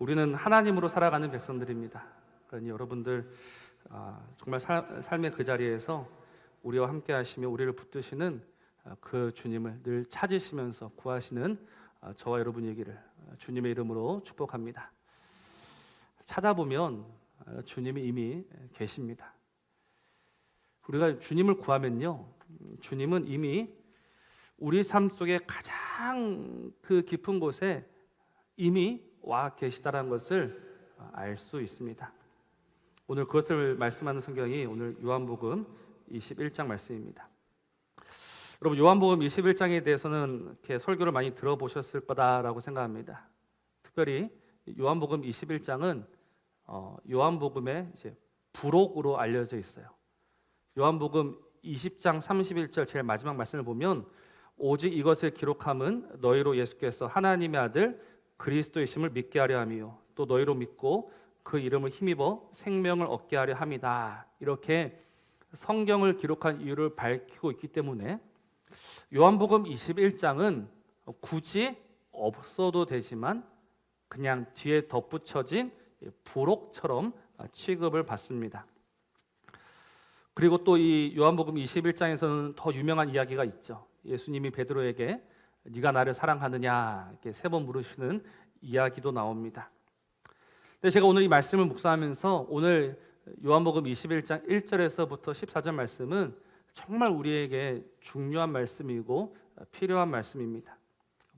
우리는 하나님으로 살아가는 백성들입니다. 그러니 여러분들 정말 삶의 그 자리에서 우리와 함께 하시며 우리를 붙드시는 그 주님을 늘 찾으시면서 구하시는 저와 여러분이기를 주님의 이름으로 축복합니다. 찾아보면 주님이 이미 계십니다. 우리가 주님을 구하면요, 주님은 이미 우리 삶 속에 가장 그 깊은 곳에 이미 와 계시다라는 것을 알 수 있습니다. 오늘 그것을 말씀하는 성경이 오늘 요한복음 21장 말씀입니다. 여러분, 요한복음 21장에 대해서는 이렇게 설교를 많이 들어보셨을 거다라고 생각합니다. 특별히 요한복음 21장은 요한복음의 이제 부록으로 알려져 있어요. 요한복음 20장 31절 제일 마지막 말씀을 보면 오직 이것을 기록함은 너희로 예수께서 하나님의 아들 그리스도이심을 믿게 하려 함이요 또 너희로 믿고 그 이름을 힘입어 생명을 얻게 하려 함이다. 이렇게 성경을 기록한 이유를 밝히고 있기 때문에 요한복음 21장은 굳이 없어도 되지만 그냥 뒤에 덧붙여진 부록처럼 취급을 받습니다. 그리고 또 이 요한복음 21장에서는 더 유명한 이야기가 있죠. 예수님이 베드로에게 네가 나를 사랑하느냐 이렇게 3번 물으시는 이야기도 나옵니다. 근데 제가 오늘 이 말씀을 묵상하면서 오늘 요한복음 21장 1절에서부터 14절 말씀은 정말 우리에게 중요한 말씀이고 필요한 말씀입니다.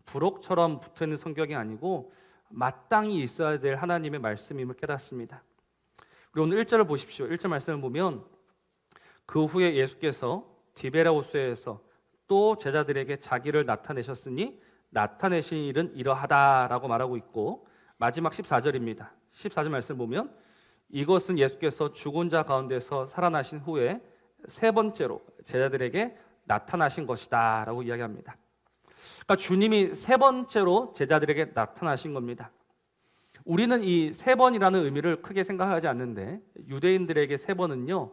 부록처럼 붙어있는 성경이 아니고 마땅히 있어야 될 하나님의 말씀임을 깨닫습니다. 그리고 오늘 1절을 보십시오. 1절 말씀을 보면 그 후에 예수께서 디베랴 호수에서 또 제자들에게 자기를 나타내셨으니 나타내신 일은 이러하다라고 말하고 있고 마지막 14절입니다. 14절 말씀을 보면 이것은 예수께서 죽은 자 가운데서 살아나신 후에 3번째로 제자들에게 나타나신 것이다 라고 이야기합니다. 그러니까 주님이 3번째로 제자들에게 나타나신 겁니다. 우리는 이 3번이라는 의미를 크게 생각하지 않는데 유대인들에게 3번은요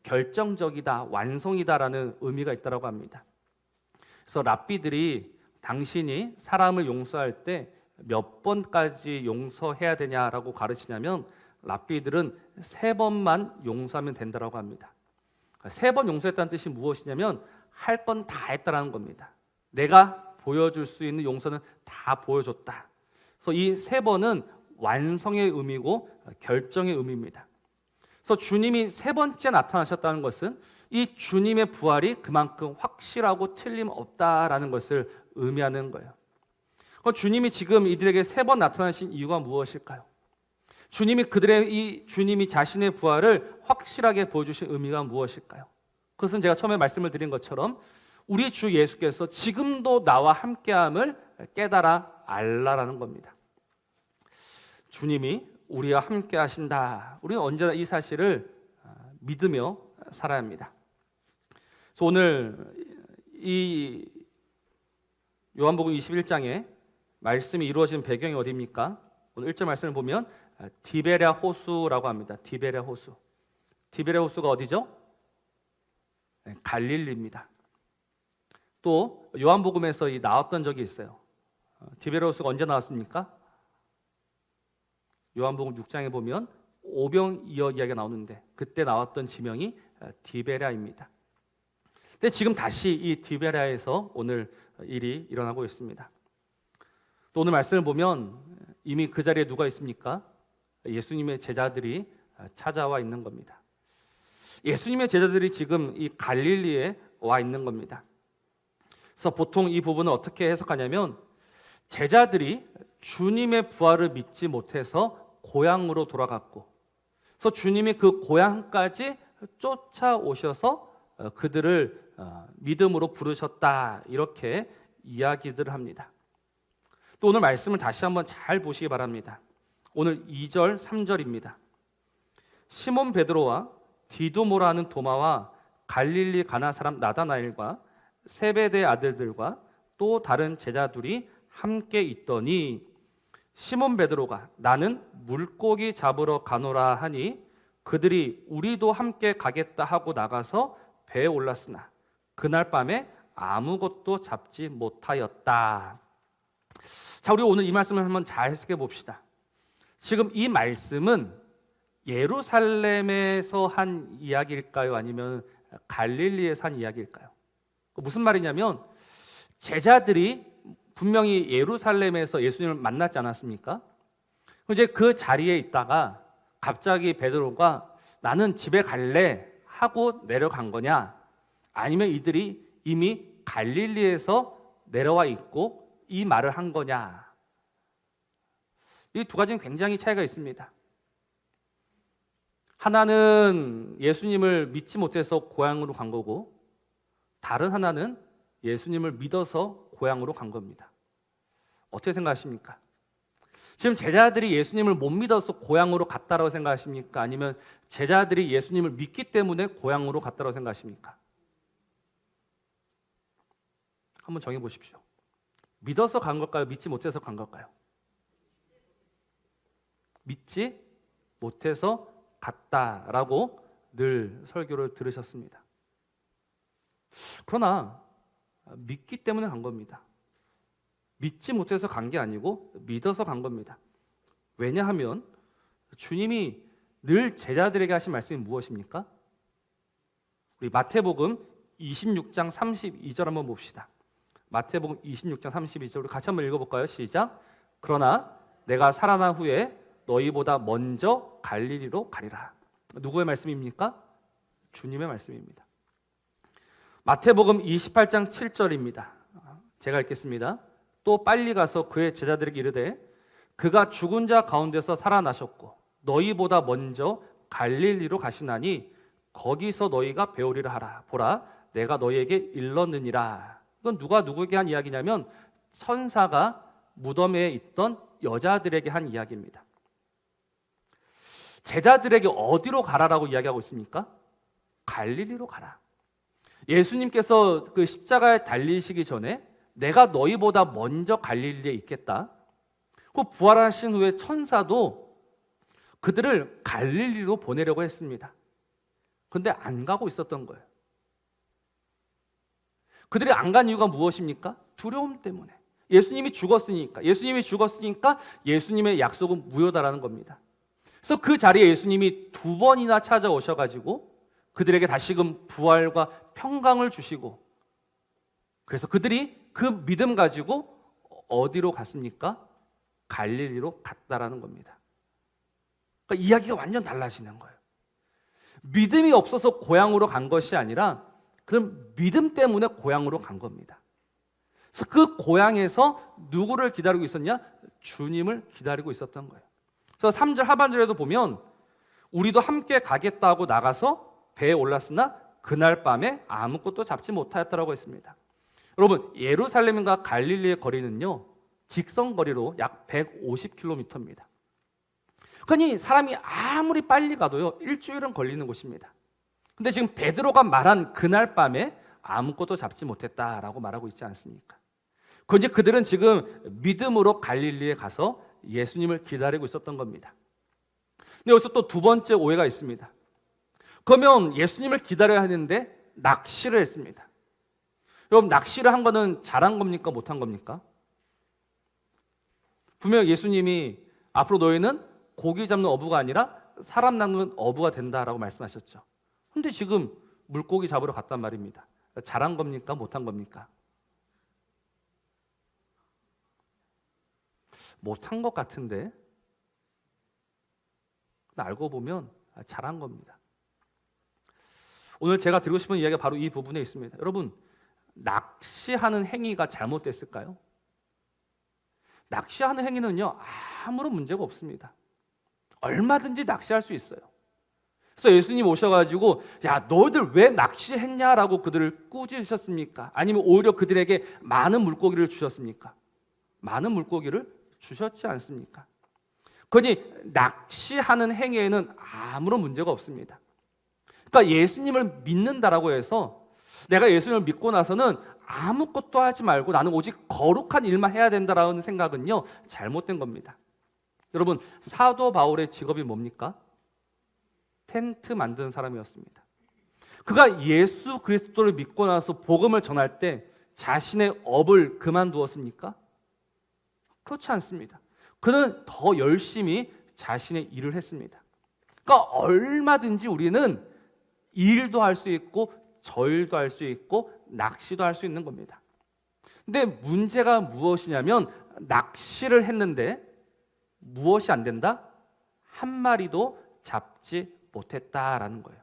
결정적이다, 완성이다라는 의미가 있다고 합니다. 그래서 랍비들이 당신이 사람을 용서할 때 몇 번까지 용서해야 되냐라고 가르치냐면 랍비들은 3번만 용서하면 된다고 합니다. 3번 용서했다는 뜻이 무엇이냐면 할 건 다 했다라는 겁니다. 내가 보여줄 수 있는 용서는 다 보여줬다. 그래서 이 3번은 완성의 의미고 결정의 의미입니다. 그래서 주님이 3번째 나타나셨다는 것은 이 주님의 부활이 그만큼 확실하고 틀림없다라는 것을 의미하는 거예요. 주님이 지금 이들에게 3번 나타나신 이유가 무엇일까요? 주님이 주님이 자신의 부활을 확실하게 보여주신 의미가 무엇일까요? 그것은 제가 처음에 말씀을 드린 것처럼 우리 주 예수께서 지금도 나와 함께함을 깨달아 알라라는 겁니다. 주님이 우리와 함께 하신다. 우리는 언제나 이 사실을 믿으며 살아야 합니다. 그래서 오늘 이 요한복음 21장에 말씀이 이루어진 배경이 어디입니까? 오늘 1절 말씀을 보면 디베랴 호수라고 합니다. 디베랴 호수. 디베랴 호수가 어디죠? 갈릴리입니다. 또 요한복음에서 나왔던 적이 있어요. 디베랴 호수가 언제 나왔습니까? 요한복음 6장에 보면 오병이어 이야기가 나오는데 그때 나왔던 지명이 디베랴입니다. 근데 지금 다시 이 디베랴에서 오늘 일이 일어나고 있습니다. 또 오늘 말씀을 보면 이미 그 자리에 누가 있습니까? 예수님의 제자들이 찾아와 있는 겁니다. 예수님의 제자들이 지금 이 갈릴리에 와 있는 겁니다. 그래서 보통 이 부분을 어떻게 해석하냐면 제자들이 주님의 부활을 믿지 못해서 고향으로 돌아갔고 그래서 주님이 그 고향까지 쫓아오셔서 그들을 믿음으로 부르셨다 이렇게 이야기들을 합니다. 또 오늘 말씀을 다시 한번 잘 보시기 바랍니다. 오늘 2절, 3절입니다. 시몬 베드로와 디두모라 하는 도마와 갈릴리 가나 사람 나다나엘과 세베대 아들들과 또 다른 제자들이 함께 있더니 시몬 베드로가 나는 물고기 잡으러 가노라 하니 그들이 우리도 함께 가겠다 하고 나가서 배에 올랐으나 그날 밤에 아무것도 잡지 못하였다. 자, 우리 오늘 이 말씀을 한번 잘 해석해 봅시다. 지금 이 말씀은 예루살렘에서 한 이야기일까요? 아니면 갈릴리에서 한 이야기일까요? 무슨 말이냐면 제자들이 분명히 예루살렘에서 예수님을 만났지 않았습니까? 이제 그 자리에 있다가 갑자기 베드로가 나는 집에 갈래 하고 내려간 거냐? 아니면 이들이 이미 갈릴리에서 내려와 있고 이 말을 한 거냐? 이 두 가지는 굉장히 차이가 있습니다. 하나는 예수님을 믿지 못해서 고향으로 간 거고, 다른 하나는 예수님을 믿어서 고향으로 간 겁니다. 어떻게 생각하십니까? 지금 제자들이 예수님을 못 믿어서 고향으로 갔다라고 생각하십니까? 아니면 제자들이 예수님을 믿기 때문에 고향으로 갔다라고 생각하십니까? 한번 정해 보십시오. 믿어서 간 걸까요? 믿지 못해서 간 걸까요? 믿지 못해서 갔다라고 늘 설교를 들으셨습니다. 그러나 믿기 때문에 간 겁니다. 믿지 못해서 간 게 아니고 믿어서 간 겁니다. 왜냐하면 주님이 늘 제자들에게 하신 말씀이 무엇입니까? 우리 마태복음 26장 32절 한번 봅시다. 마태복음 26장 32절 우리 같이 한번 읽어볼까요? 시작. 그러나 내가 살아난 후에 너희보다 먼저 갈릴리로 가리라. 누구의 말씀입니까? 주님의 말씀입니다. 마태복음 28장 7절입니다. 제가 읽겠습니다. 또 빨리 가서 그의 제자들에게 이르되 그가 죽은 자 가운데서 살아나셨고 너희보다 먼저 갈릴리로 가시나니 거기서 너희가 배우리라 하라. 보라 내가 너희에게 일렀느니라. 이건 누가 누구에게 한 이야기냐면 천사가 무덤에 있던 여자들에게 한 이야기입니다. 제자들에게 어디로 가라라고 이야기하고 있습니까? 갈릴리로 가라. 예수님께서 그 십자가에 달리시기 전에 내가 너희보다 먼저 갈릴리에 있겠다. 그 부활하신 후에 천사도 그들을 갈릴리로 보내려고 했습니다. 그런데 안 가고 있었던 거예요. 그들이 안 간 이유가 무엇입니까? 두려움 때문에. 예수님이 죽었으니까 예수님의 약속은 무효다라는 겁니다. 그래서 그 자리에 예수님이 두 번이나 찾아오셔가지고 그들에게 다시금 부활과 평강을 주시고, 그래서 그들이 그 믿음 가지고 어디로 갔습니까? 갈릴리로 갔다라는 겁니다. 그러니까 이야기가 완전 달라지는 거예요. 믿음이 없어서 고향으로 간 것이 아니라 그 믿음 때문에 고향으로 간 겁니다. 그래서 그 고향에서 누구를 기다리고 있었냐? 주님을 기다리고 있었던 거예요. 그래서 3절 하반절에도 보면 우리도 함께 가겠다고 나가서 배에 올랐으나 그날 밤에 아무것도 잡지 못하였다라고 했습니다. 여러분, 예루살렘과 갈릴리의 거리는요 직선거리로 약 150km입니다. 그러니 사람이 아무리 빨리 가도요 일주일은 걸리는 곳입니다. 근데 지금 베드로가 말한 그날 밤에 아무것도 잡지 못했다라고 말하고 있지 않습니까? 그런데 그들은 지금 믿음으로 갈릴리에 가서 예수님을 기다리고 있었던 겁니다. 근데 여기서 또 두 번째 오해가 있습니다. 그러면 예수님을 기다려야 하는데 낚시를 했습니다. 여러분, 낚시를 한 거는 잘한 겁니까? 못한 겁니까? 분명 예수님이 앞으로 너희는 고기 잡는 어부가 아니라 사람 낚는 어부가 된다라고 말씀하셨죠. 근데 지금 물고기 잡으러 갔단 말입니다. 잘한 겁니까? 못한 겁니까? 못한 것 같은데 알고 보면 잘한 겁니다. 오늘 제가 드리고 싶은 이야기가 바로 이 부분에 있습니다. 여러분, 낚시하는 행위가 잘못됐을까요? 낚시하는 행위는요 아무런 문제가 없습니다. 얼마든지 낚시할 수 있어요. 그래서 예수님 오셔가지고 야 너희들 왜 낚시했냐라고 그들을 꾸짖으셨습니까? 아니면 오히려 그들에게 많은 물고기를 주셨습니까? 많은 물고기를 주셨지 않습니까? 그러니 낚시하는 행위에는 아무런 문제가 없습니다. 그러니까 예수님을 믿는다라고 해서 내가 예수님을 믿고 나서는 아무것도 하지 말고 나는 오직 거룩한 일만 해야 된다라는 생각은요 잘못된 겁니다. 여러분, 사도 바울의 직업이 뭡니까? 텐트 만드는 사람이었습니다. 그가 예수 그리스도를 믿고 나서 복음을 전할 때 자신의 업을 그만두었습니까? 그렇지 않습니다. 그는 더 열심히 자신의 일을 했습니다. 그러니까 얼마든지 우리는 일도 할 수 있고 저일도 할 수 있고 낚시도 할 수 있는 겁니다. 근데 문제가 무엇이냐면 낚시를 했는데 무엇이 안 된다? 한 마리도 잡지 못했다라는 거예요.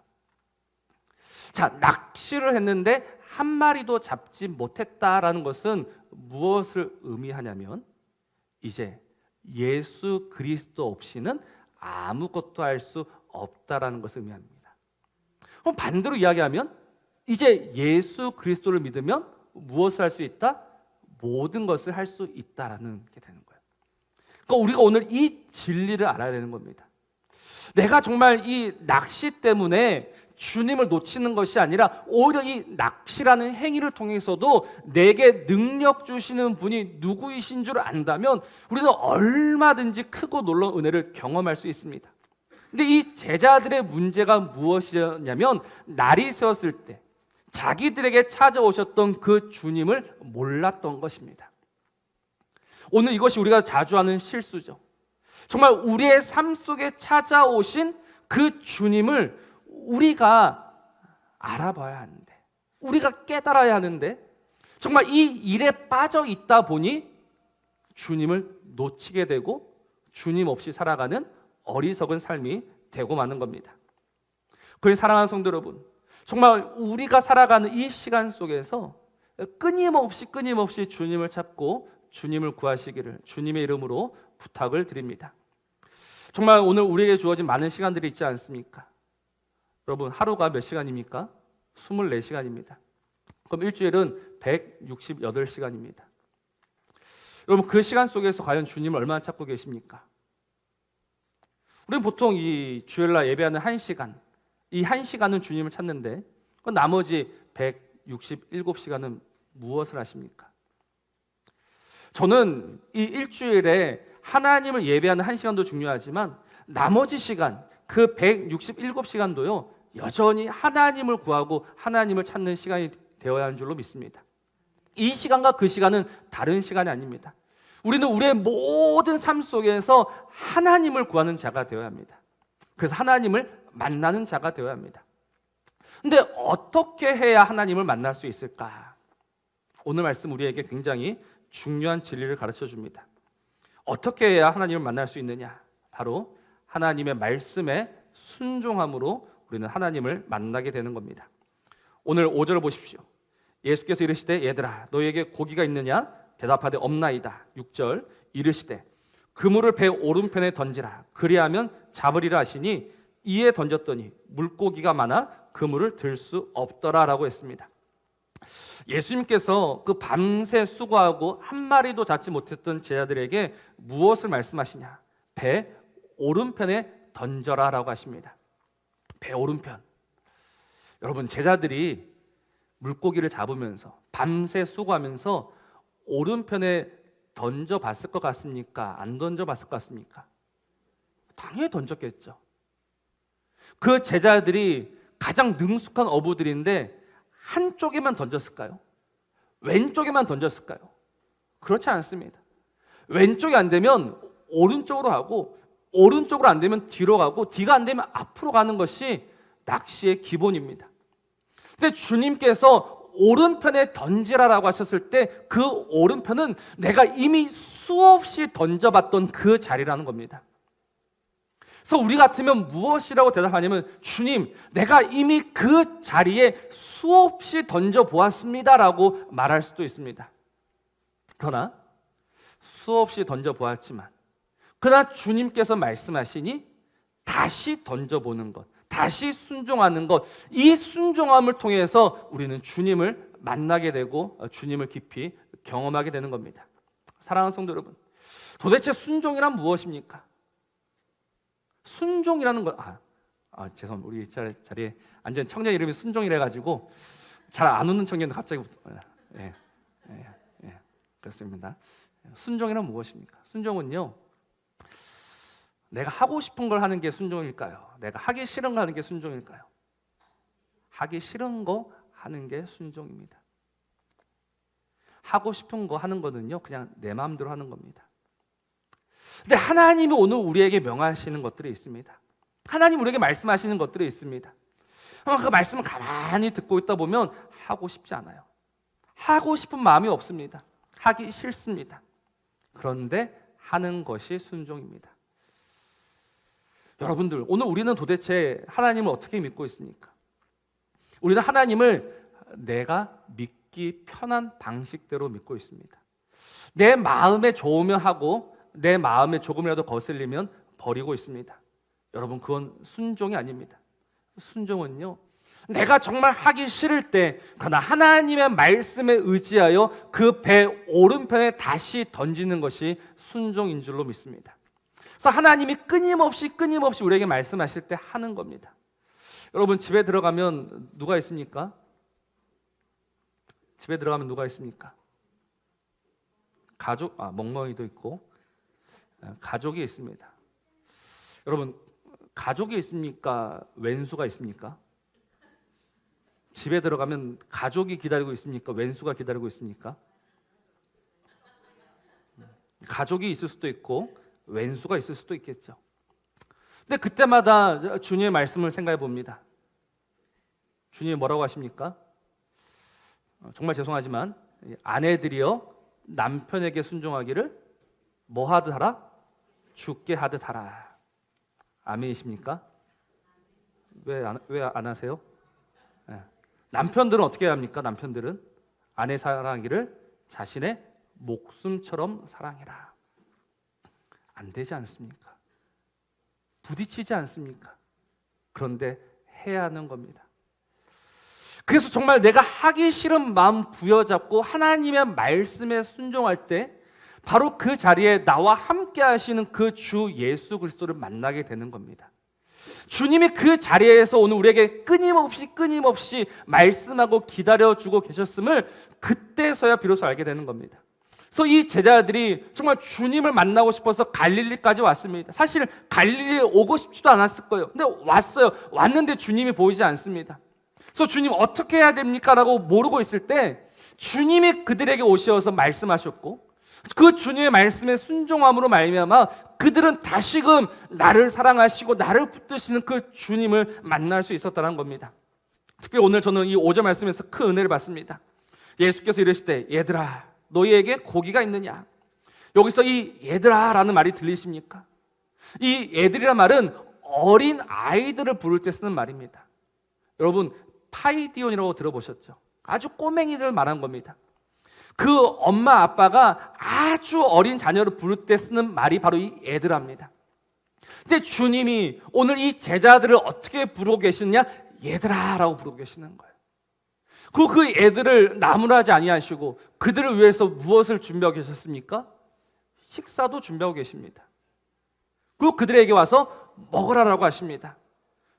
자, 낚시를 했는데 한 마리도 잡지 못했다라는 것은 무엇을 의미하냐면 이제 예수 그리스도 없이는 아무것도 할 수 없다라는 것을 의미합니다. 그럼 반대로 이야기하면 이제 예수 그리스도를 믿으면 무엇을 할 수 있다? 모든 것을 할 수 있다라는 게 되는 거예요. 그러니까 우리가 오늘 이 진리를 알아야 되는 겁니다. 내가 정말 이 낚시 때문에 주님을 놓치는 것이 아니라 오히려 이 낚시라는 행위를 통해서도 내게 능력 주시는 분이 누구이신 줄 안다면 우리는 얼마든지 크고 놀라운 은혜를 경험할 수 있습니다. 근데 이 제자들의 문제가 무엇이었냐면 날이 새었을 때 자기들에게 찾아오셨던 그 주님을 몰랐던 것입니다. 오늘 이것이 우리가 자주 하는 실수죠. 정말 우리의 삶 속에 찾아오신 그 주님을 우리가 알아봐야 하는데, 우리가 깨달아야 하는데 정말 이 일에 빠져 있다 보니 주님을 놓치게 되고 주님 없이 살아가는 어리석은 삶이 되고 마는 겁니다. 그래서 사랑하는 성도 여러분, 정말 우리가 살아가는 이 시간 속에서 끊임없이 주님을 찾고 주님을 구하시기를 주님의 이름으로 부탁을 드립니다. 정말 오늘 우리에게 주어진 많은 시간들이 있지 않습니까? 여러분, 하루가 몇 시간입니까? 24시간입니다. 그럼 일주일은 168시간입니다. 여러분, 그 시간 속에서 과연 주님을 얼마나 찾고 계십니까? 우리는 보통 이 주일날 예배하는 1시간, 이 1시간은 주님을 찾는데 나머지 167시간은 무엇을 하십니까? 저는 이 일주일에 하나님을 예배하는 1시간도 중요하지만 나머지 시간, 그 167시간도요 여전히 하나님을 구하고 하나님을 찾는 시간이 되어야 하는 줄로 믿습니다. 이 시간과 그 시간은 다른 시간이 아닙니다. 우리는 우리의 모든 삶 속에서 하나님을 구하는 자가 되어야 합니다. 그래서 하나님을 만나는 자가 되어야 합니다. 근데 어떻게 해야 하나님을 만날 수 있을까? 오늘 말씀 우리에게 굉장히 중요한 진리를 가르쳐 줍니다. 어떻게 해야 하나님을 만날 수 있느냐? 바로 하나님의 말씀에 순종함으로 우리는 하나님을 만나게 되는 겁니다. 오늘 5절을 보십시오. 예수께서 이르시되 얘들아 너희에게 고기가 있느냐? 대답하되 없나이다. 6절 이르시되 그물을 배 오른편에 던지라. 그리하면 잡으리라 하시니 이에 던졌더니 물고기가 많아 그물을 들 수 없더라라고 했습니다. 예수님께서 그 밤새 수고하고 한 마리도 잡지 못했던 제자들에게 무엇을 말씀하시냐? 배 오른편에 던져라라고 하십니다. 배 오른편. 여러분, 제자들이 물고기를 잡으면서 밤새 수고하면서 오른편에 던져봤을 것 같습니까? 안 던져봤을 것 같습니까? 당연히 던졌겠죠. 그 제자들이 가장 능숙한 어부들인데 한쪽에만 던졌을까요? 왼쪽에만 던졌을까요? 그렇지 않습니다. 왼쪽이 안 되면 오른쪽으로 하고 오른쪽으로 안 되면 뒤로 가고 뒤가 안 되면 앞으로 가는 것이 낚시의 기본입니다. 근데 주님께서 오른편에 던지라라고 하셨을 때 그 오른편은 내가 이미 수없이 던져봤던 그 자리라는 겁니다. 그래서 우리 같으면 무엇이라고 대답하냐면 주님, 내가 이미 그 자리에 수없이 던져보았습니다라고 말할 수도 있습니다. 그러나 수없이 던져보았지만 그러나 주님께서 말씀하시니 다시 던져보는 것, 다시 순종하는 것, 이 순종함을 통해서 우리는 주님을 만나게 되고 주님을 깊이 경험하게 되는 겁니다. 사랑하는 성도 여러분, 도대체 순종이란 무엇입니까? 순종이라는 것, 죄송합니다. 우리 자리에 앉은 청년 이름이 순종이라 가지고 잘 안 웃는 청년도 갑자기 그렇습니다. 순종이란 무엇입니까? 순종은요, 내가 하고 싶은 걸 하는 게 순종일까요? 내가 하기 싫은 거 하는 게 순종일까요? 하기 싫은 거 하는 게 순종입니다. 하고 싶은 거 하는 거는요, 그냥 내 마음대로 하는 겁니다. 근데 하나님이 오늘 우리에게 명하시는 것들이 있습니다. 하나님 우리에게 말씀하시는 것들이 있습니다. 그 말씀을 가만히 듣고 있다 보면 하고 싶지 않아요. 하고 싶은 마음이 없습니다. 하기 싫습니다. 그런데 하는 것이 순종입니다. 여러분들, 오늘 우리는 도대체 하나님을 어떻게 믿고 있습니까? 우리는 하나님을 내가 믿기 편한 방식대로 믿고 있습니다. 내 마음에 좋으면 하고 내 마음에 조금이라도 거슬리면 버리고 있습니다. 여러분, 그건 순종이 아닙니다. 순종은요, 내가 정말 하기 싫을 때 그러나 하나님의 말씀에 의지하여 그 배 오른편에 다시 던지는 것이 순종인 줄로 믿습니다. 그래서 하나님이 끊임없이 우리에게 말씀하실 때 하는 겁니다. 여러분, 집에 들어가면 누가 있습니까? 집에 들어가면 누가 있습니까? 가족, 멍멍이도 있고 가족이 있습니다. 여러분, 가족이 있습니까? 왼수가 있습니까? 집에 들어가면 가족이 기다리고 있습니까? 왼수가 기다리고 있습니까? 가족이 있을 수도 있고 왼수가 있을 수도 있겠죠. 근데 그때마다 주님의 말씀을 생각해 봅니다. 주님이 뭐라고 하십니까? 정말 죄송하지만 아내들이여 남편에게 순종하기를 뭐 하듯 하라? 죽게 하듯 하라. 아멘이십니까? 왜 안 하세요? 네. 남편들은 어떻게 해야 합니까? 남편들은 아내 사랑하기를 자신의 목숨처럼 사랑해라. 안 되지 않습니까? 부딪히지 않습니까? 그런데 해야 하는 겁니다. 그래서 정말 내가 하기 싫은 마음 부여잡고 하나님의 말씀에 순종할 때 바로 그 자리에 나와 함께 하시는 그 주 예수 그리스도를 만나게 되는 겁니다. 주님이 그 자리에서 오늘 우리에게 끊임없이 말씀하고 기다려주고 계셨음을 그때서야 비로소 알게 되는 겁니다. 그래서 이 제자들이 정말 주님을 만나고 싶어서 갈릴리까지 왔습니다. 사실 갈릴리에 오고 싶지도 않았을 거예요. 근데 왔어요. 왔는데 주님이 보이지 않습니다. 그래서 주님 어떻게 해야 됩니까? 라고 모르고 있을 때 주님이 그들에게 오셔서 말씀하셨고 그 주님의 말씀에 순종함으로 말미암아 그들은 다시금 나를 사랑하시고 나를 붙드시는 그 주님을 만날 수 있었다는 겁니다. 특별히 오늘 저는 이 5절 말씀에서 큰 은혜를 받습니다. 예수께서 이르시되 얘들아 너희에게 고기가 있느냐? 여기서 이 얘들아라는 말이 들리십니까? 이 얘들이란 말은 어린 아이들을 부를 때 쓰는 말입니다. 여러분 파이디온이라고 들어보셨죠? 아주 꼬맹이를 말한 겁니다. 그 엄마 아빠가 아주 어린 자녀를 부를 때 쓰는 말이 바로 이 얘들아입니다. 근데 주님이 오늘 이 제자들을 어떻게 부르고 계시느냐? 얘들아라고 부르고 계시는 거예요. 그 애들을 나무라지 아니하시고 그들을 위해서 무엇을 준비하고 계셨습니까? 식사도 준비하고 계십니다. 그리고 그들에게 와서 먹으라라고 하십니다.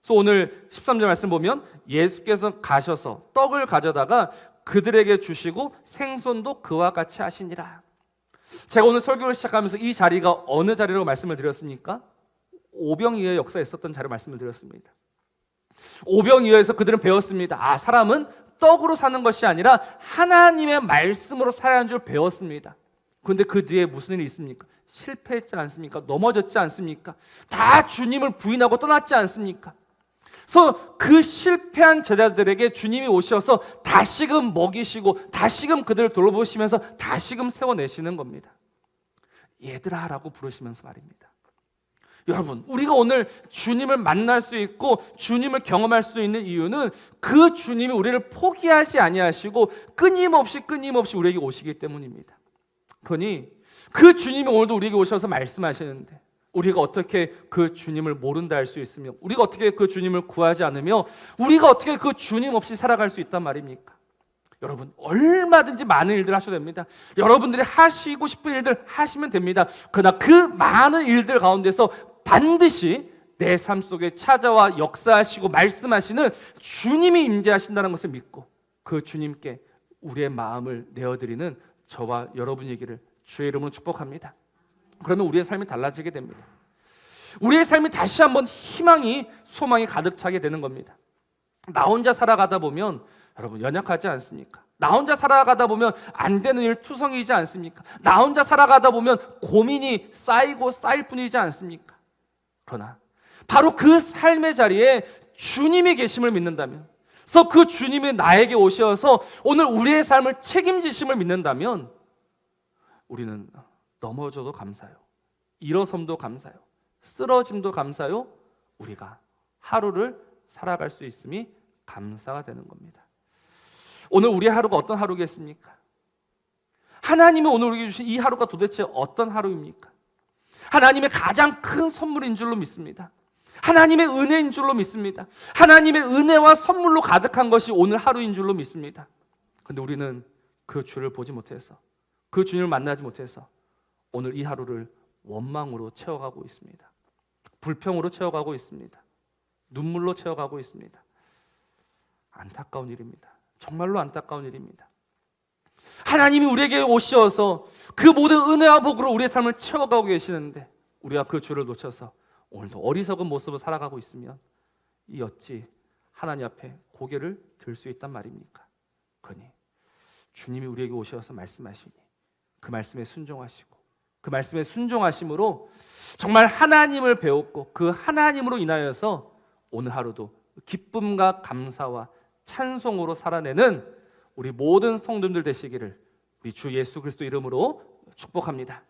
그래서 오늘 13절 말씀 보면 예수께서 가셔서 떡을 가져다가 그들에게 주시고 생선도 그와 같이 하시니라. 제가 오늘 설교를 시작하면서 이 자리가 어느 자리라고 말씀을 드렸습니까? 오병이어의 역사에 있었던 자리로 말씀을 드렸습니다. 오병이어에서 그들은 배웠습니다. 사람은 떡으로 사는 것이 아니라 하나님의 말씀으로 살아야 하는 줄 배웠습니다. 그런데 그 뒤에 무슨 일이 있습니까? 실패했지 않습니까? 넘어졌지 않습니까? 다 주님을 부인하고 떠났지 않습니까? 그래서 그 실패한 제자들에게 주님이 오셔서 다시금 먹이시고 다시금 그들을 돌보시면서 다시금 세워내시는 겁니다. 얘들아 라고 부르시면서 말입니다. 여러분, 우리가 오늘 주님을 만날 수 있고 주님을 경험할 수 있는 이유는 그 주님이 우리를 포기하지 아니하시고 끊임없이 우리에게 오시기 때문입니다. 그러니 그 주님이 오늘도 우리에게 오셔서 말씀하시는데 우리가 어떻게 그 주님을 모른다 할 수 있으며 우리가 어떻게 그 주님을 구하지 않으며 우리가 어떻게 그 주님 없이 살아갈 수 있단 말입니까? 여러분, 얼마든지 많은 일들 하셔도 됩니다. 여러분들이 하시고 싶은 일들 하시면 됩니다. 그러나 그 많은 일들 가운데서 반드시 내 삶 속에 찾아와 역사하시고 말씀하시는 주님이 임재하신다는 것을 믿고 그 주님께 우리의 마음을 내어드리는 저와 여러분이기를 주의 이름으로 축복합니다. 그러면 우리의 삶이 달라지게 됩니다. 우리의 삶이 다시 한번 희망이 소망이 가득 차게 되는 겁니다. 나 혼자 살아가다 보면 여러분 연약하지 않습니까? 나 혼자 살아가다 보면 안 되는 일 투성이지 않습니까? 나 혼자 살아가다 보면 고민이 쌓이고 쌓일 뿐이지 않습니까? 그러나 바로 그 삶의 자리에 주님이 계심을 믿는다면, 그래서 그 주님이 나에게 오셔서 오늘 우리의 삶을 책임지심을 믿는다면 우리는 넘어져도 감사요, 일어섬도 감사요, 쓰러짐도 감사요, 우리가 하루를 살아갈 수 있음이 감사가 되는 겁니다. 오늘 우리의 하루가 어떤 하루겠습니까? 하나님이 오늘 우리에게 주신 이 하루가 도대체 어떤 하루입니까? 하나님의 가장 큰 선물인 줄로 믿습니다. 하나님의 은혜인 줄로 믿습니다. 하나님의 은혜와 선물로 가득한 것이 오늘 하루인 줄로 믿습니다. 그런데 우리는 그 주를 보지 못해서, 그 주님을 만나지 못해서 오늘 이 하루를 원망으로 채워가고 있습니다. 불평으로 채워가고 있습니다. 눈물로 채워가고 있습니다. 안타까운 일입니다. 정말로 안타까운 일입니다. 하나님이 우리에게 오셔서 그 모든 은혜와 복으로 우리의 삶을 채워가고 계시는데 우리가 그 주를 놓쳐서 오늘도 어리석은 모습으로 살아가고 있으면 이 어찌 하나님 앞에 고개를 들 수 있단 말입니까? 그러니 주님이 우리에게 오셔서 말씀하시니 그 말씀에 순종하시고 그 말씀에 순종하심으로 정말 하나님을 배웠고 그 하나님으로 인하여서 오늘 하루도 기쁨과 감사와 찬송으로 살아내는 우리 모든 성도님들 되시기를 우리 주 예수 그리스도 이름으로 축복합니다.